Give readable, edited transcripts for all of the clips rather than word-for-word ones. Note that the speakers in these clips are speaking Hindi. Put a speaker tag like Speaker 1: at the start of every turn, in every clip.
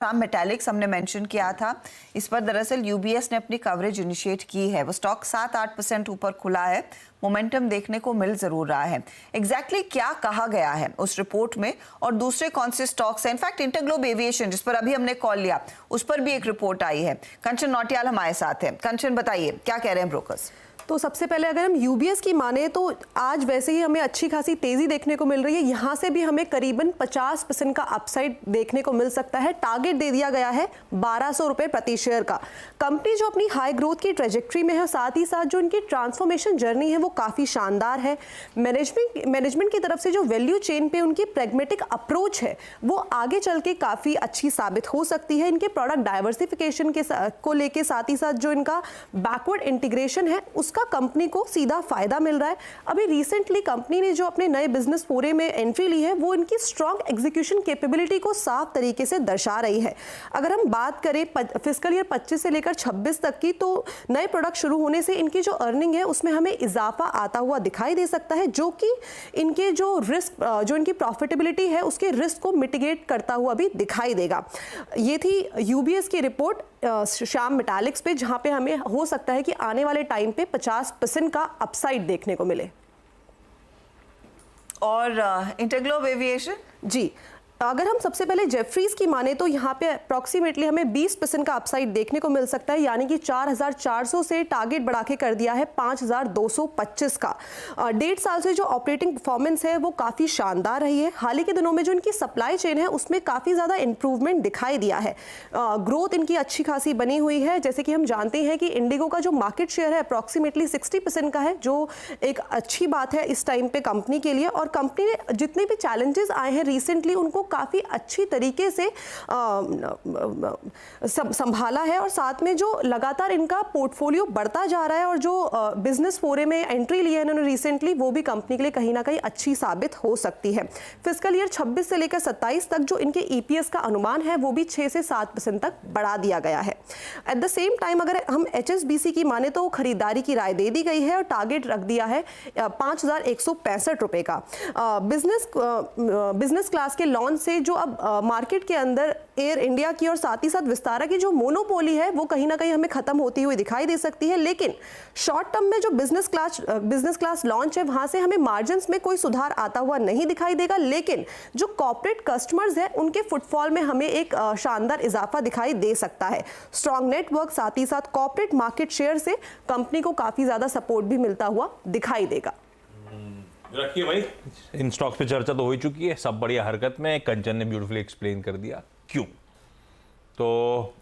Speaker 1: शाम मेटालिक्स हमने मेंशन किया था, इस पर दरअसल यूबीएस ने अपनी कवरेज इनिशिएट की है। वो स्टॉक 7-8% ऊपर खुला है, मोमेंटम देखने को मिल जरूर रहा है। एग्जैक्टली क्या कहा गया है उस रिपोर्ट में और दूसरे कौन से स्टॉक्स हैं? इनफैक्ट इंटरग्लोब एविएशन जिस पर अभी हमने कॉल लिया, उस पर भी एक रिपोर्ट आई है। कंचन नौटियाल हमारे साथ है। कंचन, बताइए क्या कह रहे हैं ब्रोकर्स?
Speaker 2: तो सबसे पहले अगर हम यूबीएस की माने तो आज वैसे ही हमें अच्छी खासी तेजी देखने को मिल रही है। यहाँ से भी हमें करीबन 50% का अपसाइड देखने को मिल सकता है। टारगेट दे दिया गया है 1200 रुपये प्रति शेयर का। कंपनी जो अपनी हाई ग्रोथ की ट्रेजेक्ट्री में है, साथ ही साथ जो इनकी ट्रांसफॉर्मेशन जर्नी है वो काफ़ी शानदार है। मैनेजमेंट की तरफ से जो वैल्यू चेन पे उनकी प्रैग्मेटिक अप्रोच है वो आगे चल के काफ़ी अच्छी साबित हो सकती है। इनके प्रोडक्ट डाइवर्सिफिकेशन को लेके, साथ ही साथ जो इनका बैकवर्ड इंटीग्रेशन है उसका कंपनी को सीधा फायदा मिल रहा है। अभी रिसेंटली कंपनी ने जो अपने नए बिजनेस फोरे में एंट्री ली है वो इनकी स्ट्रॉन्ग एग्जीक्यूशन कैपेबिलिटी को साफ तरीके से दर्शा रही है। अगर हम बात करें फिस्कल ईयर 25 से लेकर 26 तक की, तो नए प्रोडक्ट शुरू होने से इनकी जो अर्निंग है उसमें हमें इजाफा आता हुआ दिखाई दे सकता है, जो कि इनके जो रिस्क, जो इनकी प्रॉफिटेबिलिटी है उसके रिस्क को मिटिगेट करता हुआ भी दिखाई देगा। ये थी यूबीएस की रिपोर्ट श्याम मेटालिक्स पे, जहां पे हमें हो सकता है कि आने वाले टाइम पे 50% का अपसाइड देखने को मिले।
Speaker 1: और इंटरग्लोब एविएशन
Speaker 2: जी, अगर हम सबसे पहले जेफरीज की माने तो यहाँ पे अप्रॉक्सीमेटली हमें 20% का अपसाइड देखने को मिल सकता है, यानी कि 4400 से टारगेट बढ़ा के कर दिया है 5225 का। 1.5 साल से जो ऑपरेटिंग परफॉर्मेंस है वो काफ़ी शानदार रही है। हाल ही के दिनों में जो इनकी सप्लाई चेन है उसमें काफ़ी ज़्यादा इंप्रूवमेंट दिखाई दिया है। ग्रोथ इनकी अच्छी खासी बनी हुई है। जैसे कि हम जानते हैं कि इंडिगो का जो मार्केट शेयर है अप्रॉक्सीमेटली 60% का है, जो एक अच्छी बात है इस टाइम पे कंपनी के लिए। और कंपनी ने जितने भी चैलेंजेस आए हैं रिसेंटली उनको काफ़ी अच्छी तरीके से संभाला है, और साथ में जो लगातार इनका पोर्टफोलियो बढ़ता जा रहा है और जो बिजनेस फोरे में एंट्री ली है इन्होंने रिसेंटली, वो भी कंपनी के लिए कहीं ना कहीं अच्छी साबित हो सकती है। फिस्कल ईयर 26 से लेकर 27 तक जो इनके ईपीएस का अनुमान है वो भी 6 से 7% तक बढ़ा दिया गया है। एट द सेम टाइम अगर हम एचएसबीसी की माने तो खरीदारी की राय दे दी गई है और टारगेट रख दिया है 5165 रुपए का। बिजनेस क्लास के लॉन्च से जो अब मार्केट के अंदर एयर इंडिया की और साथ ही साथ विस्तारा की जो मोनोपोली है वो कहीं ना कहीं हमें खत्म होती हुई दिखाई दे सकती है। लेकिन शॉर्ट टर्म में जो बिजनेस क्लास लॉन्च है वहां से हमें मार्जिन्स में कोई सुधार आता हुआ नहीं दिखाई देगा, लेकिन जो कॉर्पोरेट कस्टमर्स हैं उनके फुटफॉल में हमें एक शानदार इजाफा दिखाई दे सकता है। स्ट्रॉन्ग नेटवर्क साथ ही साथ कॉर्पोरेट मार्केट शेयर से कंपनी को काफी ज्यादा सपोर्ट भी मिलता हुआ दिखाई देगा।
Speaker 3: रखिए भाई, इन स्टॉक्स पे चर्चा तो हो ही चुकी है, सब बढ़िया हरकत में। कंचन ने ब्यूटीफुली एक्सप्लेन कर दिया क्यों। तो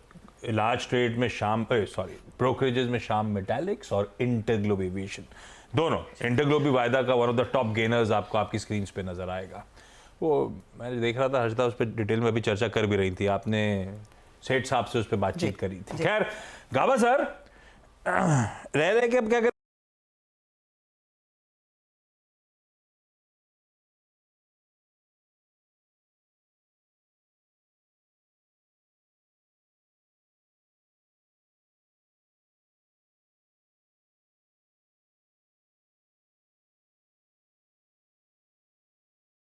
Speaker 3: लार्ज ट्रेड में ब्रोकरेजेस में शाम मेटालिक्स और इंटरग्लोब एविएशन, दोनों। इंटरग्लोब भी वायदा का one of the top gainers आपको आपकी स्क्रीन पे नजर आएगा। वो मैं देख रहा था, हर्षदा उस पर डिटेल में भी चर्चा कर भी रही थी, आपने सेठ साहब से उस पर बातचीत करी थी। खैर गाबा सर, रह के अब क्या